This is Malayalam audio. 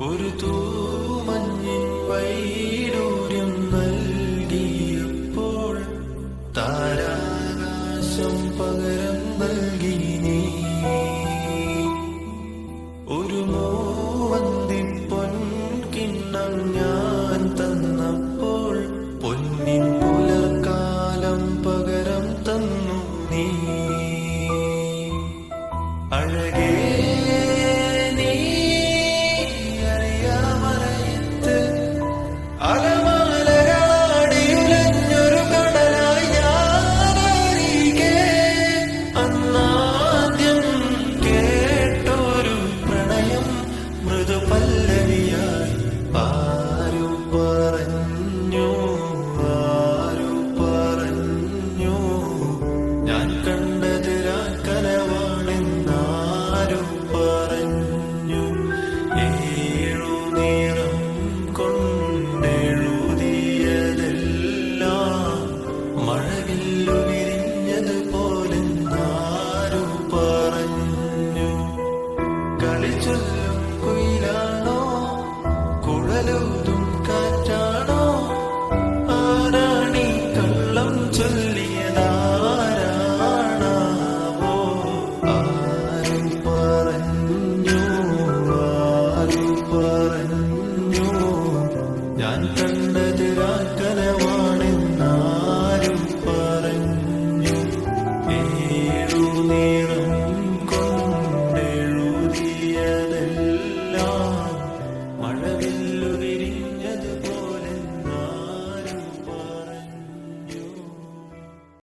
ഒരു തൂമഞ്ഞിൻ വൈഡൂര്യം നൽകിയപ്പോൾ താരാകാശം പകരം നൽകി നീ. ഒരു മൂവന്തി പൊൻകിണ്ണം ഞാൻ തന്നപ്പോൾ പൊന്നിൻ പുലർക്കാലം പകരം തന്നു നീ. അഴകേ അലമാലകളാടിയുലഞ്ഞൊരു കടലായി ഞാനരികെ അന്നാദ്യം കേട്ടൊരു പ്രണയം മൃദുപല്ലവിയായി. ആരു പറഞ്ഞു ഞാൻ കണ്ടത് കനവാണെന്നാരു പറഞ്ഞു. ഏഴു നിറം മഴവില്ലു വിരിഞ്ഞതുപോലെന്നാരു പറഞ്ഞു. കളിച്ചൊല്ല